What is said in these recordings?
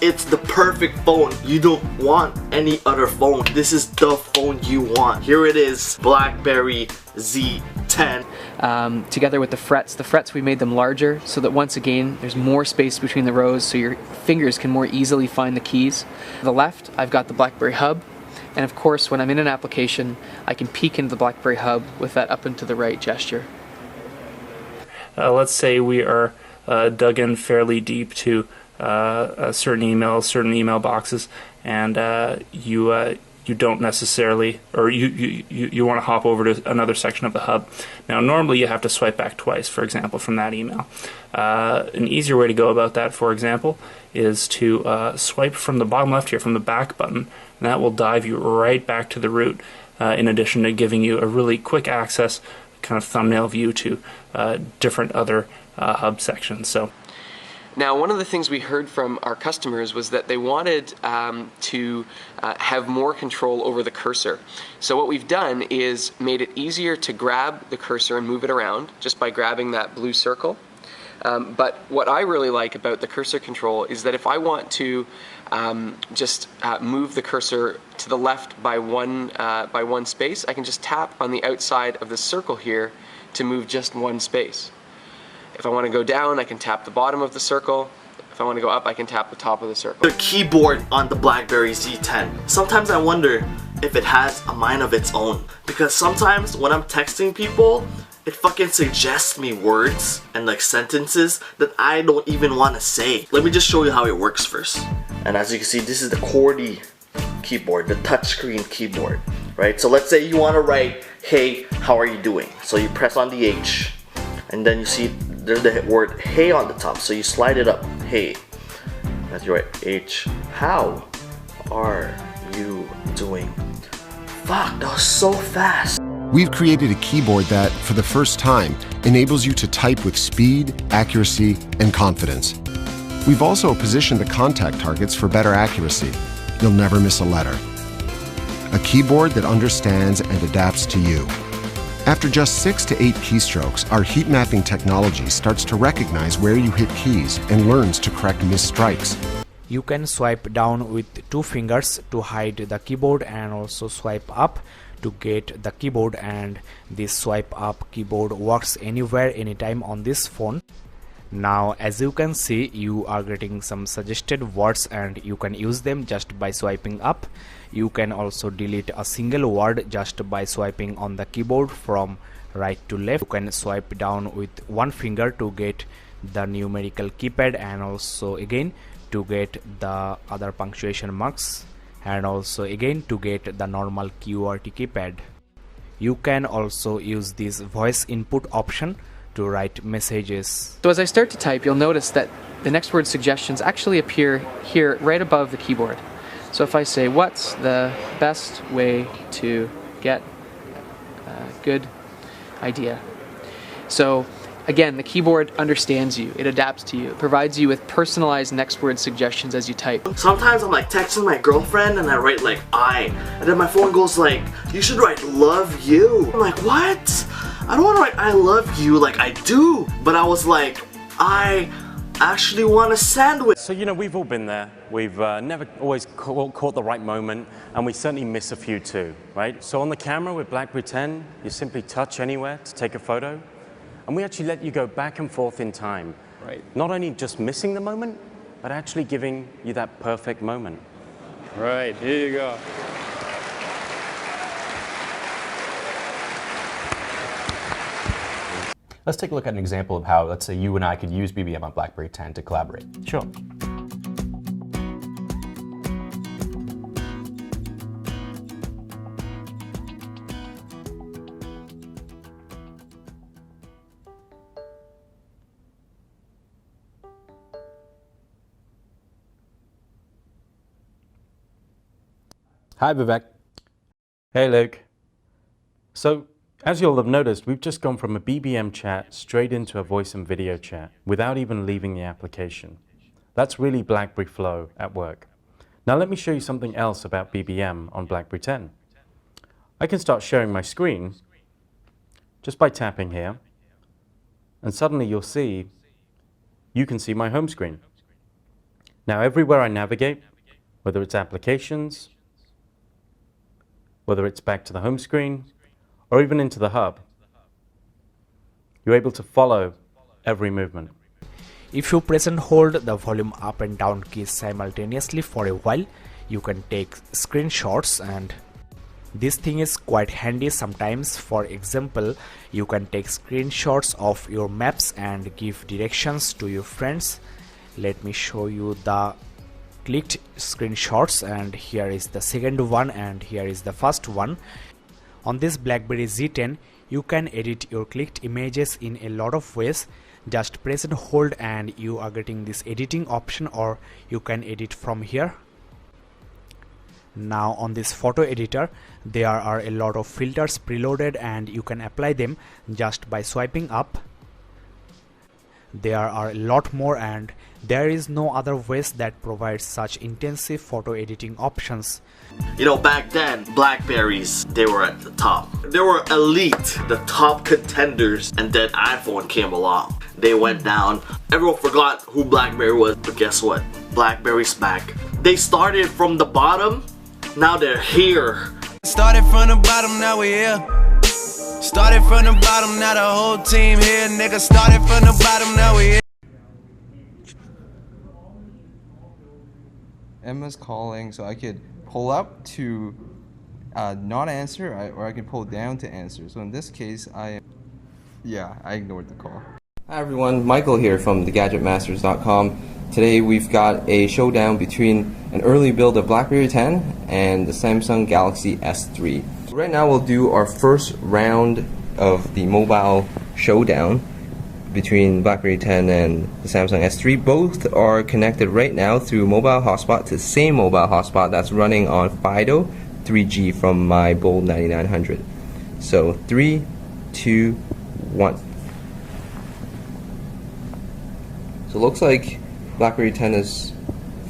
It's the perfect phone. You don't want any other phone. This is the phone you want. Here it is, Blackberry Z10. Together with the frets we made them larger so that once again there's more space between the rows so your fingers can more easily find the keys. To the left I've got the Blackberry hub, and of course when I'm in an application I can peek into the Blackberry hub with that up and to the right gesture. Let's say we are dug in fairly deep to certain email boxes, and you don't necessarily, or you want to hop over to another section of the hub. Now normally you have to swipe back twice, for example, from that email. An easier way to go about that, for example, is to swipe from the bottom left here, from the back button, and that will dive you right back to the root, in addition to giving you a really quick access kind of thumbnail view to different other hub sections. So. Now, one of the things we heard from our customers was that they wanted to have more control over the cursor. So what we've done is made it easier to grab the cursor and move it around just by grabbing that blue circle. But what I really like about the cursor control is that if I want to just move the cursor to the left by one space, I can just tap on the outside of the circle here to move just one space. If I want to go down, I can tap the bottom of the circle. If I want to go up, I can tap the top of the circle. The keyboard on the Blackberry Z10. Sometimes I wonder if it has a mind of its own, because sometimes when I'm texting people, it fucking suggests me words and like sentences that I don't even want to say. Let me just show you how it works first. And as you can see, this is the QWERTY keyboard, the touchscreen keyboard, right? So let's say you want to write, hey, how are you doing? So you press on the H, and then you see there's the word hey on the top, so you slide it up, hey. As you write H, how are you doing? Fuck, that was so fast. We've created a keyboard that, for the first time, enables you to type with speed, accuracy, and confidence. We've also positioned the contact targets for better accuracy. You'll never miss a letter. A keyboard that understands and adapts to you. After just 6 to 8 keystrokes, our heat mapping technology starts to recognize where you hit keys and learns to correct missed strikes. You can swipe down with 2 fingers to hide the keyboard, and also swipe up to get the keyboard, and this swipe up keyboard works anywhere, anytime on this phone. Now as you can see, you are getting some suggested words and you can use them just by swiping up. You can also delete a single word just by swiping on the keyboard from right to left. You can swipe down with 1 finger to get the numerical keypad, and also again to get the other punctuation marks, and also again to get the normal QWERTY keypad. You can also use this voice input option to write messages. So as I start to type, you'll notice that the next word suggestions actually appear here right above the keyboard. So if I say, what's the best way to get a good idea? So again, the keyboard understands you, it adapts to you, it provides you with personalized next word suggestions as you type. Sometimes I'm like texting my girlfriend and I write like I, and then my phone goes like, you should write love you. I'm like, what? I don't want to write I love you like I do, but I was like, I actually want a sandwich. So, you know, we've all been there. We've never always caught the right moment, and we certainly miss a few too, right? So on the camera with Blackberry 10, you simply touch anywhere to take a photo, and we actually let you go back and forth in time. Right. Not only just missing the moment, but actually giving you that perfect moment. Right, here you go. Let's take a look at an example of how, let's say, you and I could use BBM on Blackberry 10 to collaborate. Sure. Hi, Vivek. Hey, Luke. So, as you'll have noticed, we've just gone from a BBM chat straight into a voice and video chat without even leaving the application. That's really BlackBerry Flow at work. Now let me show you something else about BBM on Blackberry 10. I can start sharing my screen just by tapping here, and suddenly you'll see, you can see my home screen. Now everywhere I navigate, whether it's applications, whether it's back to the home screen, or even into the hub, you're able to follow every movement. If you press and hold the volume up and down keys simultaneously for a while, you can take screenshots, and this thing is quite handy sometimes. For example, you can take screenshots of your maps and give directions to your friends. Let me show you the clicked screenshots, and here is the second one and here is the first one. On this Blackberry Z10, you can edit your clicked images in a lot of ways. Just press and hold and you are getting this editing option, or you can edit from here. Now on this photo editor, there are a lot of filters preloaded and you can apply them just by swiping up. There are a lot more, and there is no other ways that provides such intensive photo editing options. You know, back then, Blackberries, they were at the top. They were elite, the top contenders, and then iPhone came along. They went down. Everyone forgot who Blackberry was, but guess what? Blackberry's back. They started from the bottom, now they're here. Started from the bottom, now we're here. Started from the bottom, now the whole team here. Nigga, started from the bottom, now we here. Emma's calling, so I could pull up to not answer, or I could pull down to answer. So in this case, I ignored the call. Hi everyone, Michael here from thegadgetmasters.com. Today we've got a showdown between an early build of Blackberry 10 and the Samsung Galaxy S3. Right now we'll do our first round of the mobile showdown between Blackberry 10 and the Samsung S3. Both are connected right now through mobile hotspot to the same mobile hotspot that's running on Fido 3G from my Bold 9900. So 3, 2, 1. So it looks like Blackberry 10 is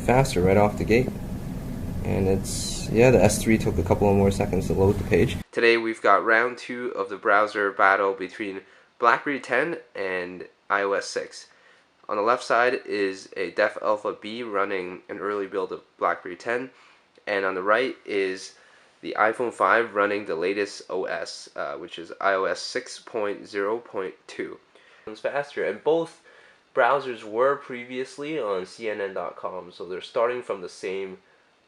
faster right off the gate. And it's, yeah, the S3 took a couple of more seconds to load the page. Today we've got round 2 of the browser battle between Blackberry 10 and iOS 6. On the left side is a Def Alpha B running an early build of Blackberry 10, and on the right is the iPhone 5 running the latest OS, which is iOS 6.0.2. It's faster, and both browsers were previously on CNN.com, so they're starting from the same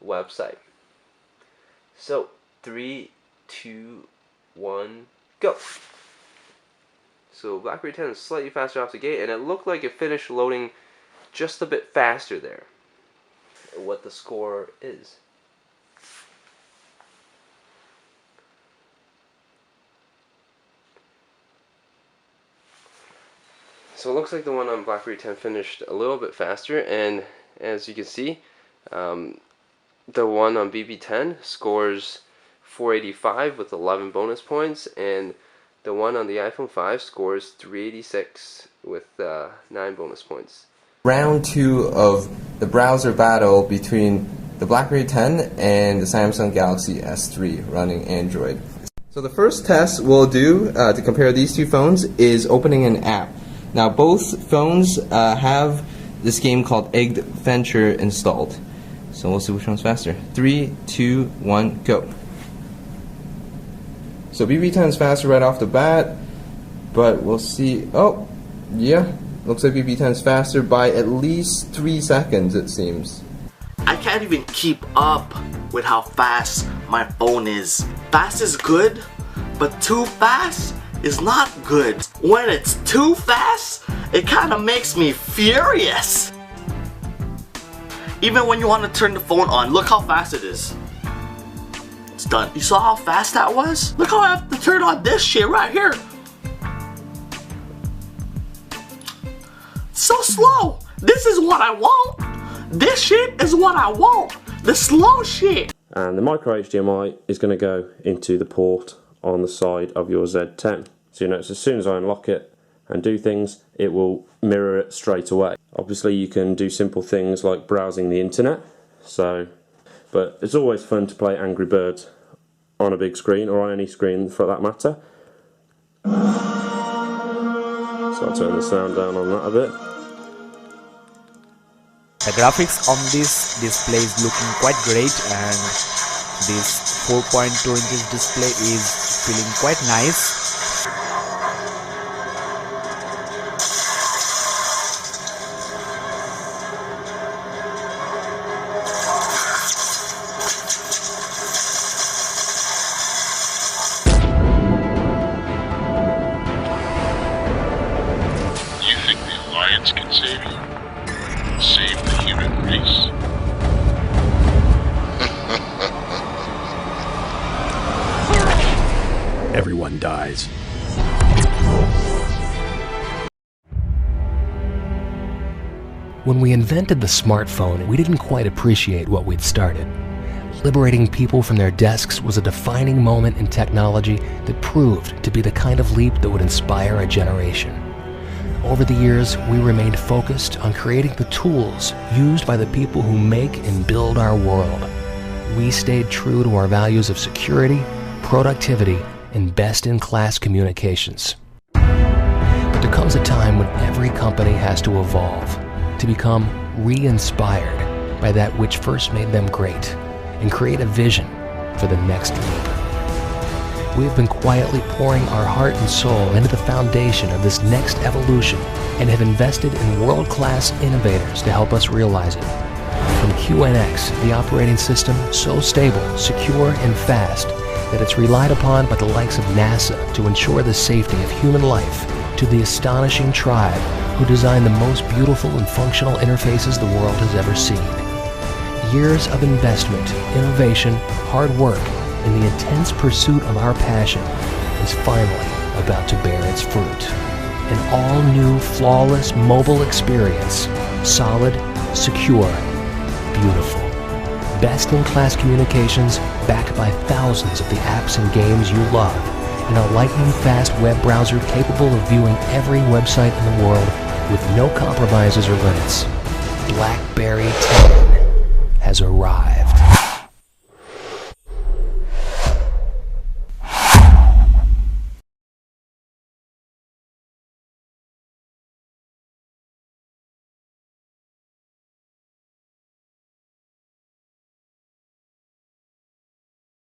website. So 3, 2, 1, go. So Blackberry 10 is slightly faster off the gate, and it looked like it finished loading just a bit faster there. What the score is. So it looks like the one on Blackberry 10 finished a little bit faster, and as you can see, the one on BB10 scores 485 with 11 bonus points, and the one on the iPhone 5 scores 386 with 9 bonus points. Round 2 of the browser battle between the Blackberry 10 and the Samsung Galaxy S3 running Android. So the first test we'll do to compare these two phones is opening an app. Now both phones have this game called Egg Venture installed. So we'll see which one's faster. 3, 2, 1, go. So BB10 is faster right off the bat, but we'll see. Oh, yeah, looks like BB10 is faster by at least 3 seconds, it seems. I can't even keep up with how fast my phone is. Fast is good, but too fast is not good. When it's too fast, it kind of makes me furious. Even when you want to turn the phone on, look how fast it is. It's done. You saw how fast that was? Look how I have to turn on this shit right here. So slow. This is what I want. This shit is what I want. The slow shit. And the micro HDMI is going to go into the port on the side of your Z10. So you notice as soon as I unlock it and do things, it will mirror it straight away. Obviously you can do simple things like browsing the internet, but it's always fun to play Angry Birds on a big screen, or on any screen for that matter. So I'll turn the sound down on that a bit. The graphics on this display is looking quite great, and this 4.2 inches display is feeling quite nice. You think the Alliance can save you? Save the human race? Everyone dies. When we invented the smartphone, we didn't quite appreciate what we'd started. Liberating people from their desks was a defining moment in technology that proved to be the kind of leap that would inspire a generation. Over the years, we remained focused on creating the tools used by the people who make and build our world. We stayed true to our values of security, productivity, and best-in-class communications. But there comes a time when every company has to evolve, to become re-inspired by that which first made them great, and create a vision for the next leap. We have been quietly pouring our heart and soul into the foundation of this next evolution and have invested in world-class innovators to help us realize it. From QNX, the operating system so stable, secure, and fast that it's relied upon by the likes of NASA to ensure the safety of human life, to the astonishing tribe who designed the most beautiful and functional interfaces the world has ever seen. Years of investment, innovation, hard work, and the intense pursuit of our passion is finally about to bear its fruit. An all-new, flawless mobile experience. Solid, secure, beautiful. Best-in-class communications backed by thousands of the apps and games you love, and a lightning-fast web browser capable of viewing every website in the world with no compromises or limits. Blackberry 10 has arrived.